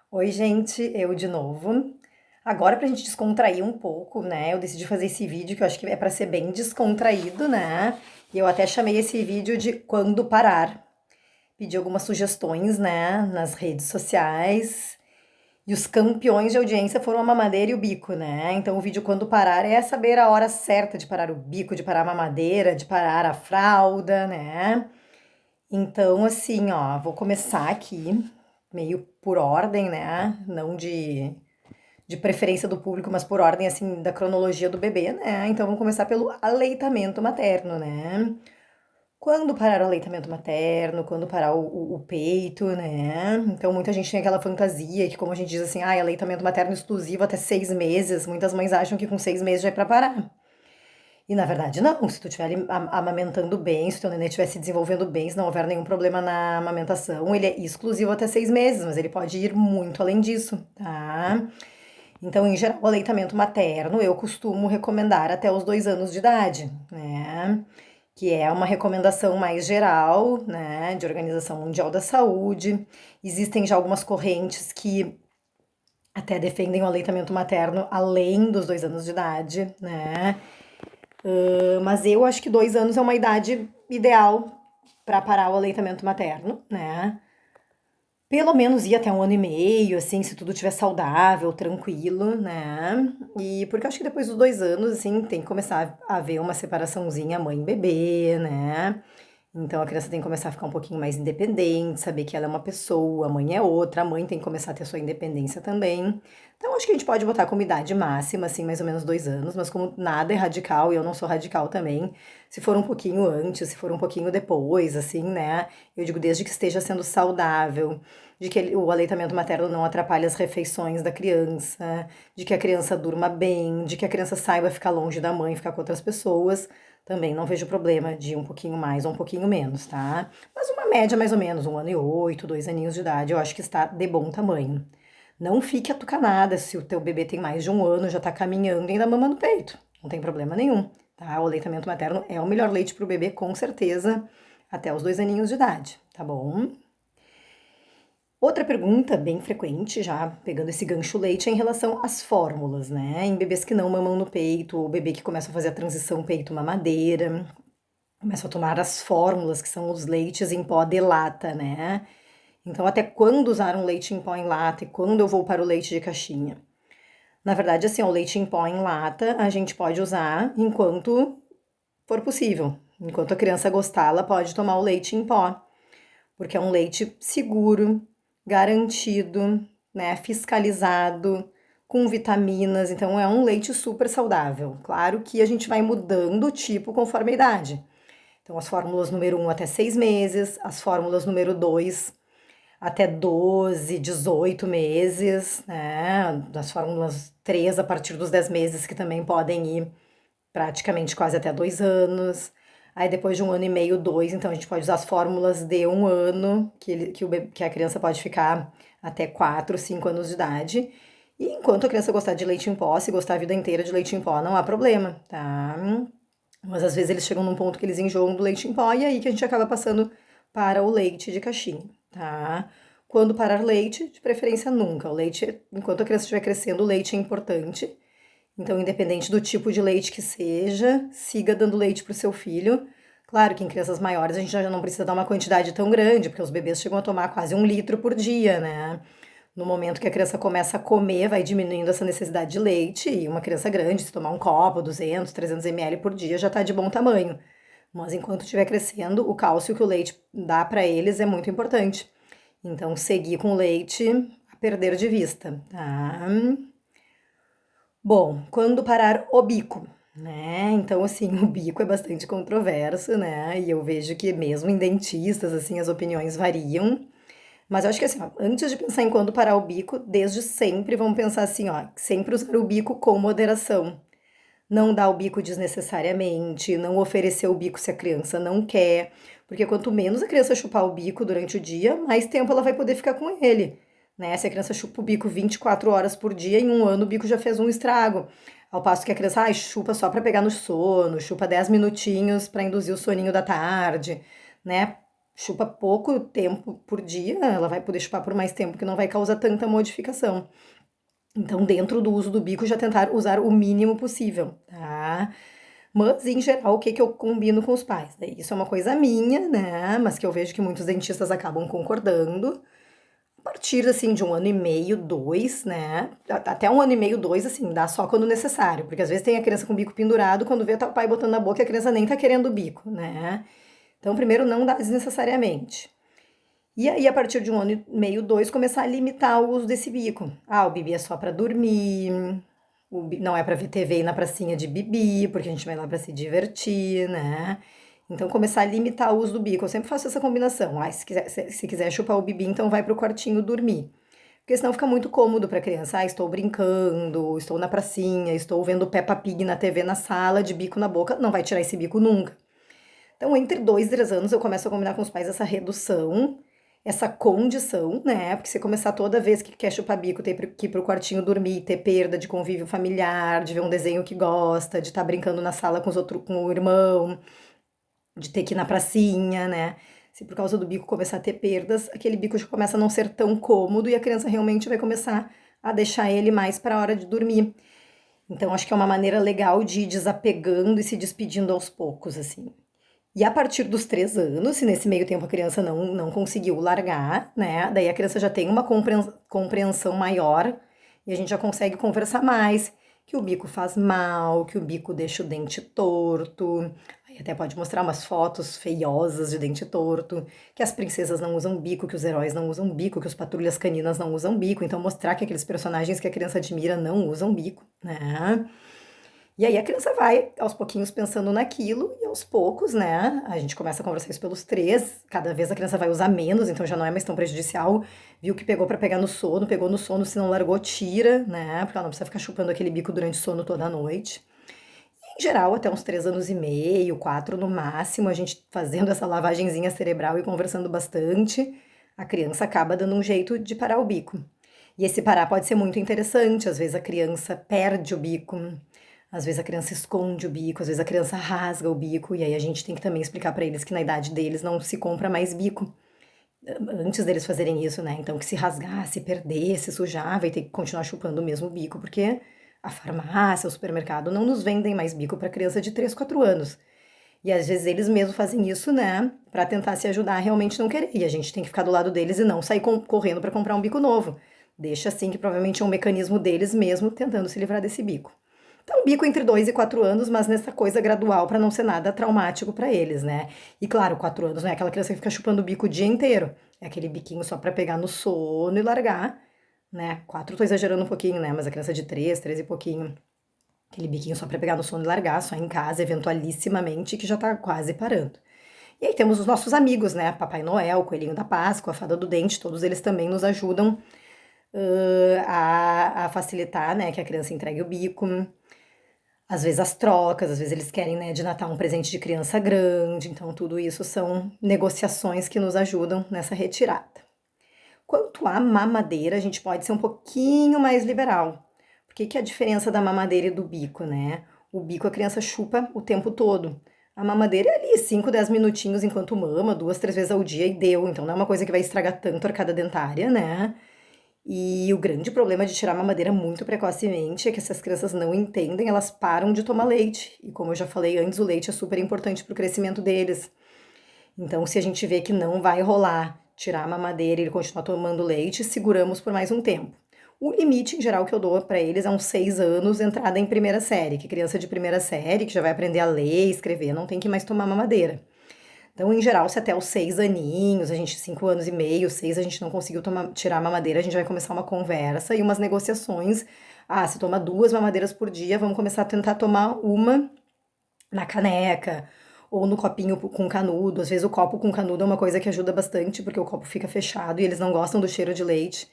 Oi, gente, eu de novo. Agora, pra gente descontrair um pouco, né? Eu decidi fazer esse vídeo que eu acho que é pra ser bem descontraído, né? E eu até chamei esse vídeo de Quando Parar. Pedi algumas sugestões, né, nas redes sociais. E os campeões de audiência foram a mamadeira e o bico, né? Então, o vídeo Quando Parar é saber a hora certa de parar o bico, de parar a mamadeira, de parar a fralda, né? Então, assim, ó, vou começar aqui, meio por ordem, né? Não de preferência do público, mas por ordem, assim, da cronologia do bebê, né? Então, vamos começar pelo aleitamento materno, né? Quando parar o aleitamento materno, quando parar o peito, né? Então, muita gente tem aquela fantasia que, como a gente diz assim, ah, aleitamento materno exclusivo até 6 meses. Muitas mães acham que com 6 meses já é pra parar. E na verdade não, se tu estiver amamentando bem, se o teu nenê estiver se desenvolvendo bem, se não houver nenhum problema na amamentação, ele é exclusivo até 6 meses, mas ele pode ir muito além disso, tá? Então, em geral, o aleitamento materno eu costumo recomendar até os 2 anos de idade, né? Que é uma recomendação mais geral, né, de Organização Mundial da Saúde. Existem já algumas correntes que até defendem o aleitamento materno além dos 2 anos de idade, né? Mas eu acho que 2 anos é uma idade ideal para parar o aleitamento materno, né? Pelo menos ir até 1 ano e meio, assim, se tudo estiver saudável, tranquilo, né? E porque eu acho que depois dos 2 anos, assim, tem que começar a haver uma separaçãozinha mãe-bebê, né? Então a criança tem que começar a ficar um pouquinho mais independente, saber que ela é uma pessoa, a mãe é outra, a mãe tem que começar a ter sua independência também. Então acho que a gente pode botar como idade máxima, assim, mais ou menos 2 anos, mas como nada é radical, e eu não sou radical também, se for um pouquinho antes, se for um pouquinho depois, assim, né? Eu digo desde que esteja sendo saudável, de que o aleitamento materno não atrapalhe as refeições da criança, de que a criança durma bem, de que a criança saiba ficar longe da mãe, ficar com outras pessoas. Também não vejo problema de um pouquinho mais ou um pouquinho menos, tá? Mas uma média mais ou menos, 1 ano e 8, 2 aninhos de idade, eu acho que está de bom tamanho. Não fique atucanada se o teu bebê tem mais de 1 ano, já tá caminhando e ainda mama no peito. Não tem problema nenhum, tá? O aleitamento materno é o melhor leite pro bebê, com certeza, até os 2 aninhos de idade, tá bom? Outra pergunta bem frequente, já pegando esse gancho leite, é em relação às fórmulas, né? Em bebês que não mamam no peito, ou bebê que começa a fazer a transição peito-mamadeira, começa a tomar as fórmulas, que são os leites em pó de lata, né? Então, até quando usar um leite em pó em lata e quando eu vou para o leite de caixinha? Na verdade, assim, o leite em pó em lata a gente pode usar enquanto for possível. Enquanto a criança gostar, ela pode tomar o leite em pó, porque é um leite seguro, garantido, né, fiscalizado, com vitaminas, então é um leite super saudável. Claro que a gente vai mudando o tipo conforme a idade. Então, as fórmulas número 1 até 6 meses, as fórmulas número 2 até 12, 18 meses, né? Das fórmulas 3 a partir dos 10 meses, que também podem ir praticamente quase até 2 anos. Aí depois de 1 ano e meio, dois, então a gente pode usar as fórmulas de 1 ano, que a criança pode ficar até 4, 5 anos de idade. E enquanto a criança gostar de leite em pó, se gostar a vida inteira de leite em pó, não há problema, tá? Mas às vezes eles chegam num ponto que eles enjoam do leite em pó e aí que a gente acaba passando para o leite de caixinha, tá? Quando parar leite, de preferência nunca. O leite, enquanto a criança estiver crescendo, o leite é importante. Então, independente do tipo de leite que seja, siga dando leite para o seu filho. Claro que em crianças maiores a gente já não precisa dar uma quantidade tão grande, porque os bebês chegam a tomar quase 1 litro por dia, né? No momento que a criança começa a comer, vai diminuindo essa necessidade de leite, e uma criança grande, se tomar um copo, 200, 300 ml por dia, já está de bom tamanho. Mas enquanto estiver crescendo, o cálcio que o leite dá para eles é muito importante. Então, seguir com o leite a perder de vista, tá? Bom, quando parar o bico, né? Então, assim, o bico é bastante controverso, né? E eu vejo que mesmo em dentistas, assim, as opiniões variam. Mas eu acho que assim, ó, antes de pensar em quando parar o bico, desde sempre vamos pensar assim, ó, sempre usar o bico com moderação. Não dar o bico desnecessariamente, não oferecer o bico se a criança não quer, porque quanto menos a criança chupar o bico durante o dia, mais tempo ela vai poder ficar com ele, né? Se a criança chupa o bico 24 horas por dia, em 1 ano o bico já fez um estrago. Ao passo que a criança, chupa só para pegar no sono, chupa 10 minutinhos para induzir o soninho da tarde, né? chupa pouco tempo por dia, ela vai poder chupar por mais tempo, que não vai causar tanta modificação. Então, dentro do uso do bico, já tentar usar o mínimo possível, tá? Mas, em geral, o que que eu combino com os pais? Daí, isso é uma coisa minha, né? Mas que eu vejo que muitos dentistas acabam concordando. A partir, assim, de 1 ano e meio, 2, né? Até 1 ano e meio, 2, assim, dá só quando necessário. Porque às vezes tem a criança com o bico pendurado, quando vê tá o pai botando na boca e a criança nem tá querendo o bico, né? Então, primeiro, não dá desnecessariamente. E aí, a partir de 1 ano e meio, 2, começar a limitar o uso desse bico. Ah, o bibi é só pra dormir, não é pra ver TV e na pracinha de bibi, porque a gente vai lá pra se divertir, né? Então, começar a limitar o uso do bico. Eu sempre faço essa combinação. Ah, se quiser chupar o bibi, então vai pro quartinho dormir. Porque senão fica muito cômodo pra criança. Ah, estou brincando, estou na pracinha, estou vendo Peppa Pig na TV na sala, de bico na boca. Não vai tirar esse bico nunca. Então, entre 2 e 3 anos, eu começo a combinar com os pais essa redução, essa condição, né? Porque se começar toda vez que quer chupar bico, ter que ir pro quartinho dormir, ter perda de convívio familiar, de ver um desenho que gosta, de estar brincando na sala com os outros, com o irmão, de ter que ir na pracinha, né? Se por causa do bico começar a ter perdas, aquele bico já começa a não ser tão cômodo e a criança realmente vai começar a deixar ele mais para a hora de dormir. Então, acho que é uma maneira legal de ir desapegando e se despedindo aos poucos, assim. E a partir dos 3 anos, se nesse meio tempo a criança não conseguiu largar, né? Daí a criança já tem uma compreensão maior e a gente já consegue conversar mais. Que o bico faz mal, que o bico deixa o dente torto. Aí até pode mostrar umas fotos feiosas de dente torto. Que as princesas não usam bico, que os heróis não usam bico, que os patrulhas caninas não usam bico. Então mostrar que aqueles personagens que a criança admira não usam bico, né? E aí a criança vai aos pouquinhos pensando naquilo e aos poucos, né? A gente começa a conversar isso pelos 3. Cada vez a criança vai usar menos, então já não é mais tão prejudicial. Viu que pegou pra pegar no sono, pegou no sono, se não largou, tira, né? Porque ela não precisa ficar chupando aquele bico durante o sono toda a noite. Em geral, até uns 3 anos e meio, 4 no máximo, a gente fazendo essa lavagenzinha cerebral e conversando bastante, a criança acaba dando um jeito de parar o bico. E esse parar pode ser muito interessante, às vezes a criança perde o bico, às vezes a criança esconde o bico, às vezes a criança rasga o bico, e aí a gente tem que também explicar pra eles que na idade deles não se compra mais bico antes deles fazerem isso, né? Então que se rasgar, se perder, se sujar, vai ter que continuar chupando o mesmo bico, porque a farmácia, o supermercado não nos vendem mais bico para criança de 3, 4 anos. E às vezes eles mesmos fazem isso, né, para tentar se ajudar a realmente não querer. E a gente tem que ficar do lado deles e não sair correndo para comprar um bico novo. Deixa assim que provavelmente é um mecanismo deles mesmo tentando se livrar desse bico. Então, bico entre 2 e 4 anos, mas nessa coisa gradual para não ser nada traumático para eles, né? E claro, 4 anos não é aquela criança que fica chupando o bico o dia inteiro. É aquele biquinho só para pegar no sono e largar, né? 4 tô exagerando um pouquinho, né? Mas a criança de 3, 3 e pouquinho, aquele biquinho só para pegar no sono e largar, só em casa, eventualissimamente, que já tá quase parando. E aí temos os nossos amigos, né? Papai Noel, Coelhinho da Páscoa, a Fada do Dente, todos eles também nos ajudam a facilitar, né, que a criança entregue o bico. Às vezes as trocas, às vezes eles querem, né, de Natal um presente de criança grande, então tudo isso são negociações que nos ajudam nessa retirada. Quanto à mamadeira, a gente pode ser um pouquinho mais liberal. Por que que é a diferença da mamadeira e do bico, né? O bico a criança chupa o tempo todo. A mamadeira é ali 5, 10 minutinhos enquanto mama, 2, 3 vezes ao dia e deu. Então não é uma coisa que vai estragar tanto a arcada dentária, né? E o grande problema de tirar a mamadeira muito precocemente é que essas crianças não entendem, elas param de tomar leite. E como eu já falei antes, o leite é super importante para o crescimento deles. Então, se a gente vê que não vai rolar tirar a mamadeira e ele continuar tomando leite, seguramos por mais um tempo. O limite, em geral, que eu dou para eles é uns 6 anos, entrada em primeira série, que criança de primeira série, que já vai aprender a ler, escrever, não tem que mais tomar mamadeira. Então, em geral, se até os 6 aninhos, a gente, 5 anos e meio, 6, a gente não conseguiu tirar a mamadeira, a gente vai começar uma conversa e umas negociações. Ah, se toma 2 mamadeiras por dia, vamos começar a tentar tomar uma na caneca ou no copinho com canudo. Às vezes o copo com canudo é uma coisa que ajuda bastante, porque o copo fica fechado e eles não gostam do cheiro de leite.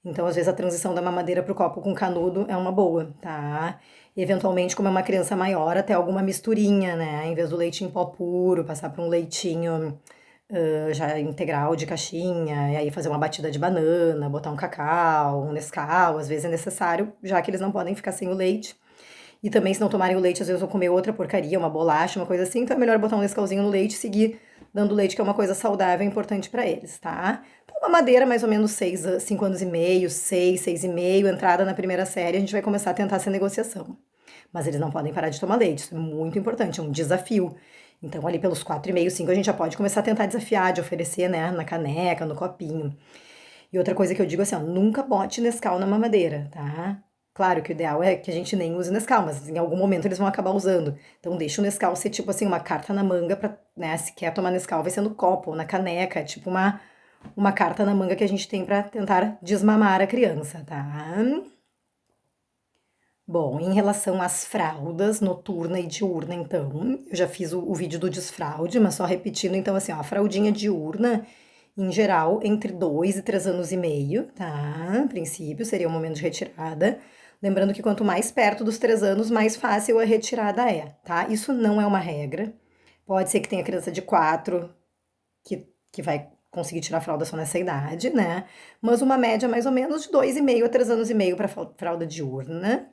Então, às vezes, a transição da mamadeira pro copo com canudo é uma boa, tá? Eventualmente, como é uma criança maior, até alguma misturinha, né? Em vez do leite em pó puro, passar para um leitinho já integral de caixinha, e aí fazer uma batida de banana, botar um cacau, um Nescau, às vezes é necessário, já que eles não podem ficar sem o leite. E também, se não tomarem o leite, às vezes vão comer outra porcaria, uma bolacha, uma coisa assim, então é melhor botar um Nescauzinho no leite e seguir dando leite, que é uma coisa saudável e importante para eles, tá? Então, uma madeira, mais ou menos 5 anos e meio, 6 e meio, entrada na primeira série, a gente vai começar a tentar essa negociação. Mas eles não podem parar de tomar leite, isso é muito importante, é um desafio. Então, ali pelos 4 e meio, 5, a gente já pode começar a tentar desafiar, de oferecer, né, na caneca, no copinho. E outra coisa que eu digo assim, ó, nunca bote Nescau na mamadeira, tá? Claro que o ideal é que a gente nem use Nescau, mas em algum momento eles vão acabar usando. Então deixa o Nescau ser tipo assim, uma carta na manga pra, né, se quer tomar Nescau vai ser no copo ou na caneca, é tipo uma carta na manga que a gente tem pra tentar desmamar a criança, tá? Bom, em relação às fraldas noturna e diurna, então, eu já fiz o vídeo do desfraude, mas só repetindo, então, assim, ó, a fraldinha diurna, em geral, entre 2 e 3 anos e meio, tá? A princípio, seria o momento de retirada. Lembrando que quanto mais perto dos 3 anos, mais fácil a retirada é, tá? Isso não é uma regra. Pode ser que tenha criança de 4 que vai conseguir tirar a fralda só nessa idade, né? Mas uma média mais ou menos de 2,5 a 3 anos e meio para fralda diurna.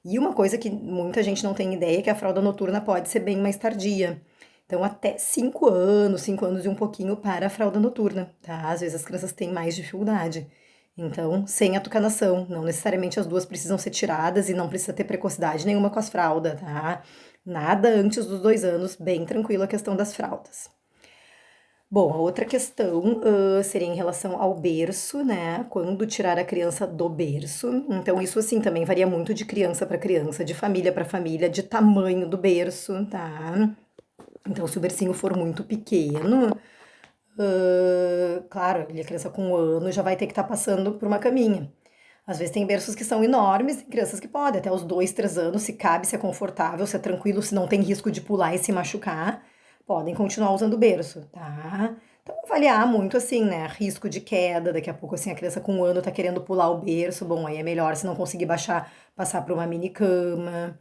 E uma coisa que muita gente não tem ideia é que a fralda noturna pode ser bem mais tardia. Então, até 5 anos e um pouquinho para a fralda noturna, tá? Às vezes as crianças têm mais dificuldade. Então, sem atucanação, não necessariamente as duas precisam ser tiradas e não precisa ter precocidade nenhuma com as fraldas, tá? Nada antes dos 2 anos, bem tranquilo a questão das fraldas. Bom, a outra questão seria em relação ao berço, né? Quando tirar a criança do berço. Então, isso assim também varia muito de criança para criança, de família para família, de tamanho do berço, tá? Então, se o bercinho for muito pequeno, claro, ele é criança com 1 ano, já vai ter que estar passando por uma caminha. Às vezes tem berços que são enormes, tem crianças que podem, até os 2, 3 anos, se cabe, se é confortável, se é tranquilo, se não tem risco de pular e se machucar, podem continuar usando o berço, tá? Então, avaliar muito assim, né? Risco de queda, daqui a pouco, assim, a criança com 1 ano tá querendo pular o berço, bom, aí é melhor se não conseguir baixar, passar por uma mini cama.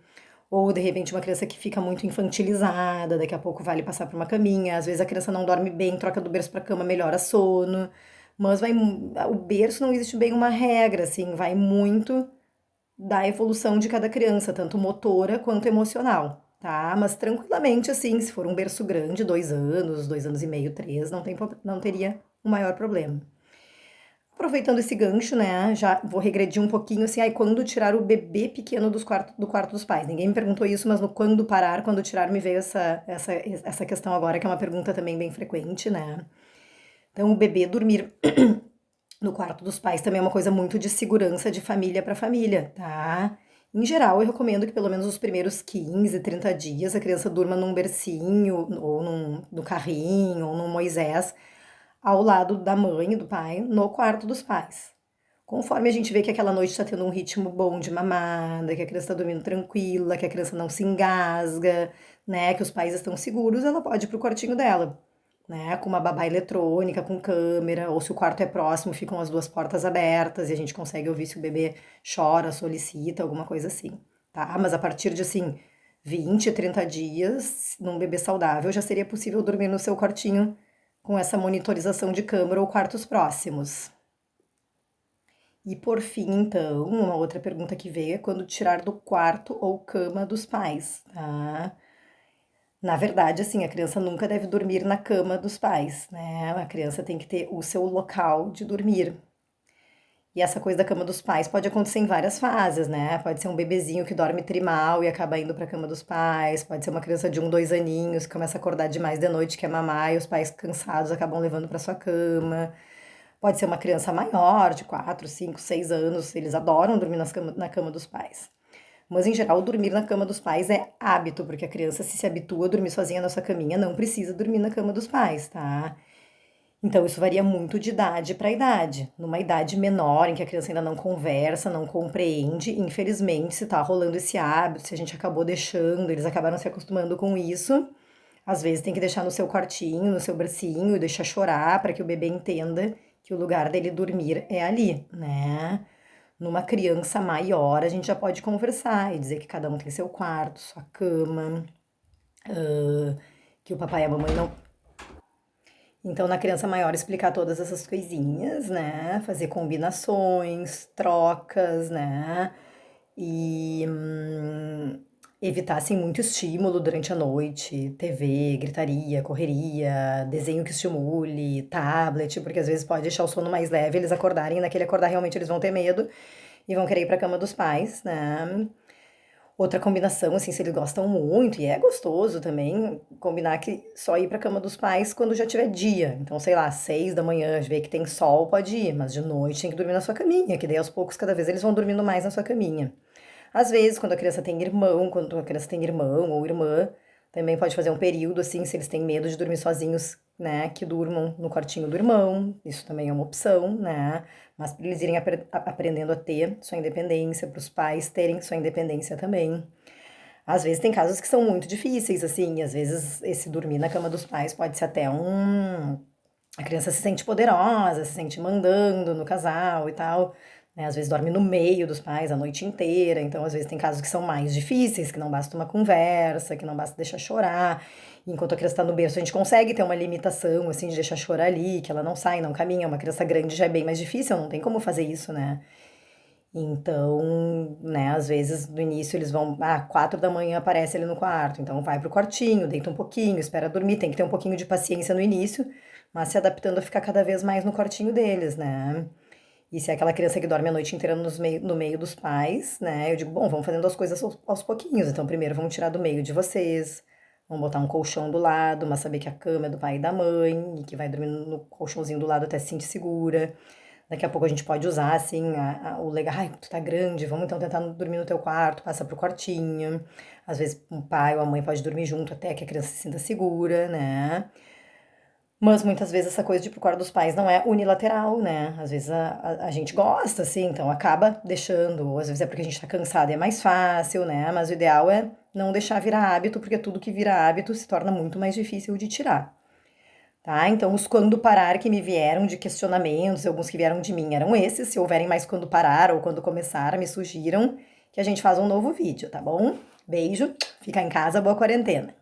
Ou de repente uma criança que fica muito infantilizada, daqui a pouco vale passar por uma caminha. Às vezes a criança não dorme bem, troca do berço para cama, melhora sono. Mas o berço não existe bem uma regra, assim, vai muito da evolução de cada criança, tanto motora quanto emocional, tá? Mas tranquilamente, assim, se for um berço grande, 2 anos, 2 anos e meio, 3, não teria um maior problema. Aproveitando esse gancho, né, já vou regredir um pouquinho, assim, aí quando tirar o bebê pequeno do quarto dos pais. Ninguém me perguntou isso, mas no quando parar, quando tirar, me veio essa questão agora, que é uma pergunta também bem frequente, né? Então, o bebê dormir no quarto dos pais também é uma coisa muito de segurança de família para família, tá? Em geral, eu recomendo que pelo menos os primeiros 15, 30 dias a criança durma num bercinho, ou no carrinho, ou num Moisés, ao lado da mãe e do pai, no quarto dos pais. Conforme a gente vê que aquela noite está tendo um ritmo bom de mamada, que a criança está dormindo tranquila, que a criança não se engasga, né, que os pais estão seguros, ela pode ir pro quartinho dela, né, com uma babá eletrônica, com câmera, ou se o quarto é próximo, ficam as duas portas abertas e a gente consegue ouvir se o bebê chora, solicita, alguma coisa assim, tá? Mas a partir de, assim, 20, 30 dias, num bebê saudável, já seria possível dormir no seu quartinho com essa monitorização de câmera ou quartos próximos. E por fim, então, uma outra pergunta que veio é quando tirar do quarto ou cama dos pais, tá? Na verdade, assim, a criança nunca deve dormir na cama dos pais, né? A criança tem que ter o seu local de dormir. E essa coisa da cama dos pais pode acontecer em várias fases, né? Pode ser um bebezinho que dorme trimal e acaba indo para a cama dos pais, pode ser uma criança de 1, 2 aninhos que começa a acordar demais de noite, quer mamar e os pais cansados acabam levando para sua cama. Pode ser uma criança maior, de 4, 5, 6 anos, eles adoram dormir na cama dos pais. Mas, em geral, dormir na cama dos pais é hábito, porque a criança, se habitua a dormir sozinha na sua caminha, não precisa dormir na cama dos pais, tá? Então, isso varia muito de idade para idade. Numa idade menor, em que a criança ainda não conversa, não compreende, infelizmente, se tá rolando esse hábito, se a gente acabou deixando, eles acabaram se acostumando com isso, às vezes tem que deixar no seu quartinho, no seu bercinho, e deixar chorar para que o bebê entenda que o lugar dele dormir é ali, né? Numa criança maior, a gente já pode conversar e dizer que cada um tem seu quarto, sua cama, que o papai e a mamãe não. Então, na criança maior, explicar todas essas coisinhas, né? Fazer combinações, trocas, né? E evitar, assim, muito estímulo durante a noite, TV, gritaria, correria, desenho que estimule, tablet, porque às vezes pode deixar o sono mais leve, eles acordarem, e naquele acordar realmente eles vão ter medo e vão querer ir pra cama dos pais, né? Outra combinação, assim, se eles gostam muito, e é gostoso também, combinar que só ir pra cama dos pais quando já tiver dia. Então, sei lá, 6 da manhã, vê que tem sol, pode ir, mas de noite tem que dormir na sua caminha, que daí aos poucos, cada vez eles vão dormindo mais na sua caminha. Às vezes, quando a criança tem irmão, quando a criança tem irmão ou irmã, também pode fazer um período assim, se eles têm medo de dormir sozinhos, né, que durmam no quartinho do irmão. Isso também é uma opção, né? Mas para eles irem aprendendo a ter sua independência, para os pais terem sua independência também. Às vezes tem casos que são muito difíceis, assim, às vezes esse dormir na cama dos pais pode ser até um. A criança se sente poderosa, se sente mandando no casal e tal, né? Às vezes dorme no meio dos pais a noite inteira, então às vezes tem casos que são mais difíceis, que não basta uma conversa, que não basta deixar chorar. Enquanto a criança está no berço, a gente consegue ter uma limitação, assim, de deixar chorar ali, que ela não sai, não caminha. Uma criança grande já é bem mais difícil, não tem como fazer isso, né? Então, né, às vezes no início eles vão, 4 da manhã aparece ele no quarto, então vai pro quartinho, deita um pouquinho, espera dormir, tem que ter um pouquinho de paciência no início, mas se adaptando a ficar cada vez mais no quartinho deles, né? E se é aquela criança que dorme a noite inteira no meio dos pais, né? Eu digo, bom, vamos fazendo as coisas aos pouquinhos. Então, primeiro vamos tirar do meio de vocês, vamos botar um colchão do lado, mas saber que a cama é do pai e da mãe, e que vai dormir no colchãozinho do lado até se sentir segura. Daqui a pouco a gente pode usar, assim, o legal, ai, tu tá grande, vamos então tentar dormir no teu quarto, passa pro quartinho. Às vezes o pai ou a mãe pode dormir junto até que a criança se sinta segura, né? Mas muitas vezes essa coisa de ir pro quarto dos pais não é unilateral, né? Às vezes a gente gosta, assim, então acaba deixando, ou às vezes é porque a gente tá cansado e é mais fácil, né? Mas o ideal é não deixar virar hábito, porque tudo que vira hábito se torna muito mais difícil de tirar. Tá? Então, os quando parar que me vieram de questionamentos, alguns que vieram de mim eram esses. Se houverem mais quando parar ou quando começar, me sugiram que a gente faz um novo vídeo, tá bom? Beijo, fica em casa, boa quarentena.